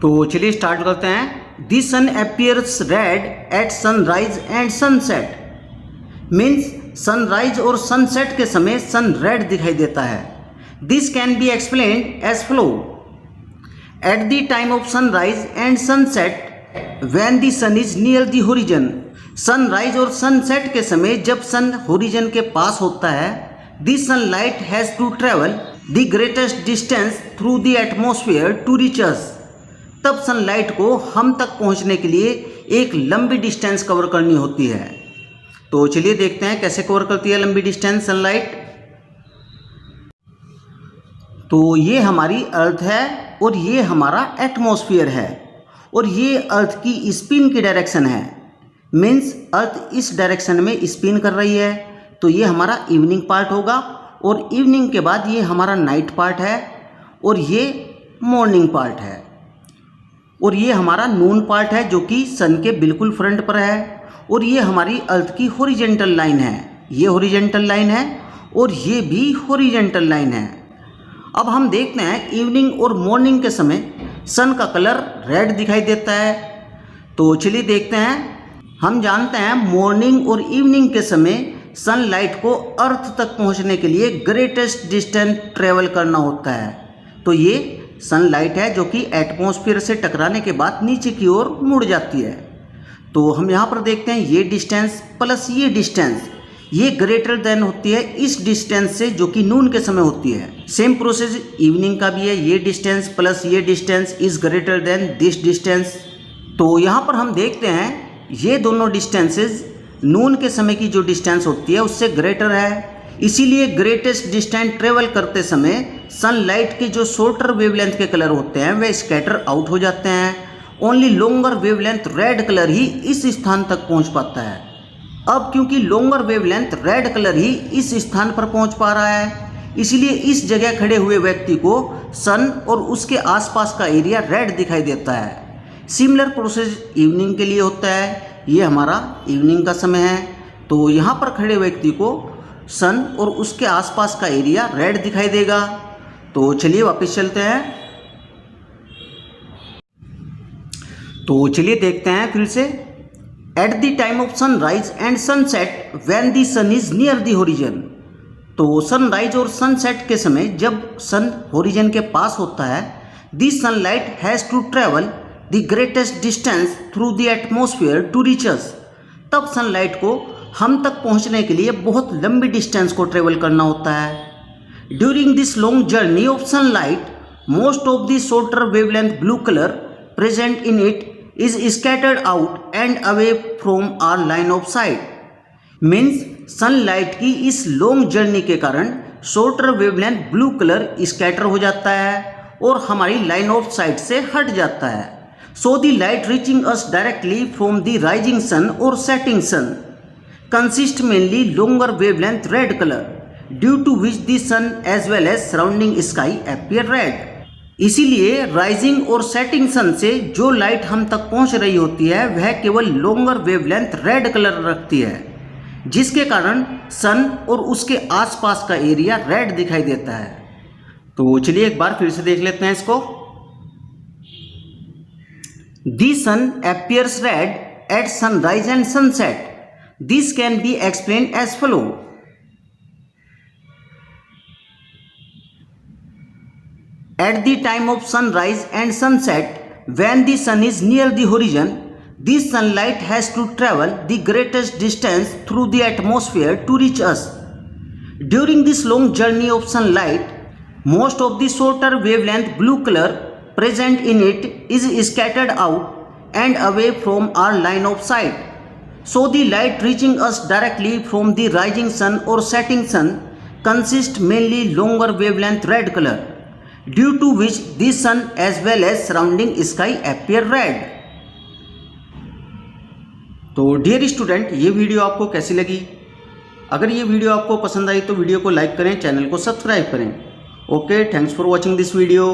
तो चलिए स्टार्ट करते हैं। The sun appears red at sunrise and sunset. Means sunrise और सनसेट के समय सन रेड दिखाई देता है। This can be explained as flow. At the time of sunrise and sunset when the sun is near the horizon. Sunrise और sunset के समय जब सन होरिजन के पास होता है, the sunlight has to travel the greatest distance through the atmosphere to reach us. तब sunlight को हम तक पहुंचने के लिए एक लंबी डिस्टेंस कवर करनी होती है। तो चलिए देखते हैं कैसे कवर करती है लंबी डिस्टेंस सनलाइट। तो ये हमारी अर्थ है और ये हमारा एटमॉस्फेयर है और ये अर्थ की स्पिन की डायरेक्शन है। मीन्स अर्थ इस डायरेक्शन में स्पिन कर रही है, तो ये हमारा इवनिंग पार्ट होगा और इवनिंग के बाद ये हमारा नाइट पार्ट है और ये मॉर्निंग पार्ट है और ये हमारा नून पार्ट है जो कि सन के बिल्कुल फ्रंट पर है और ये हमारी अर्थ की हॉरिजॉन्टल लाइन है। ये हॉरिजॉन्टल लाइन है और ये भी हॉरिजॉन्टल लाइन है। अब हम देखते हैं इवनिंग और मॉर्निंग के समय सन का कलर रेड दिखाई देता है। तो चलिए देखते हैं। हम जानते हैं मॉर्निंग और इवनिंग के समय सनलाइट को अर्थ तक पहुंचने के लिए ग्रेटेस्ट डिस्टेंस ट्रेवल करना होता है। तो ये सनलाइट है जो कि एटमॉस्फेयर से टकराने के बाद नीचे की ओर मुड़ जाती है। तो हम यहाँ पर देखते हैं ये डिस्टेंस प्लस ये डिस्टेंस, ये ग्रेटर देन होती है इस डिस्टेंस से जो कि नून के समय होती है। सेम प्रोसेस इवनिंग का भी है। ये डिस्टेंस प्लस ये distance is greater than this distance. तो यहाँ पर हम देखते हैं ये दोनों डिस्टेंसेस नून के समय की जो डिस्टेंस होती है उससे ग्रेटर है। इसीलिए ग्रेटेस्ट डिस्टेंस ट्रेवल करते समय सनलाइट के जो शॉर्टर वेवलेंथ के कलर होते हैं वे स्कैटर आउट हो जाते हैं। Only longer wavelength red colour ही इस स्थान तक पहुंच पाता है। अब क्योंकि लॉन्गर वेवलेंथ रेड कलर ही इस स्थान पर पहुंच पा रहा है, इसलिए इस जगह खड़े हुए व्यक्ति को सन और उसके आसपास का एरिया रेड दिखाई देता है। सिमिलर प्रोसेस इवनिंग के लिए होता है। ये हमारा इवनिंग का समय है, तो यहाँ पर खड़े व्यक्ति को सन और उसके आसपास का एरिया रेड दिखाई देगा। तो चलिए वापस चलते हैं। तो चलिए देखते हैं फिर से। At the time of sunrise and sunset when the sun is near the horizon. तो सनराइज और सनसेट के समय जब सन होरिजन के पास होता है, the sunlight has to travel the greatest distance through the atmosphere to reach us. तब सनलाइट को हम तक पहुंचने के लिए बहुत लंबी डिस्टेंस को ट्रेवल करना होता है। During this long journey of sunlight most of the shorter wavelength blue colour present in it is scattered out and away from our line of sight. Means sunlight की इस लॉन्ग जर्नी के कारण shorter wavelength blue colour scatter हो जाता है और हमारी line of site से हट जाता है। So the light reaching us directly from the rising sun or setting sun consists mainly longer wavelength red color, due to which the sun as well as surrounding sky appear red. इसीलिए rising और setting सन से जो light हम तक पहुंच रही होती है वह केवल लॉन्गर वेवलेंथ रेड कलर रखती है, जिसके कारण सन और उसके आसपास का एरिया रेड दिखाई देता है। तो चलिए एक बार फिर से देख लेते हैं इसको। The sun appears red at sunrise and sunset. This can be explained as follow. At the time of sunrise and sunset, when the sun is near the horizon, this sunlight has to travel the greatest distance through the atmosphere to reach us. During this long journey of sunlight, most of the shorter wavelength blue color present in it is scattered out and away from our line of sight. So the light reaching us directly from the rising sun or setting sun consists mainly longer wavelength red color, due to which the sun as well as surrounding sky appear red. तो dear student, ये video आपको कैसी लगी? अगर ये video आपको पसंद आई तो वीडियो को लाइक करें, चैनल को सब्सक्राइब करें। Okay, thanks for watching this video.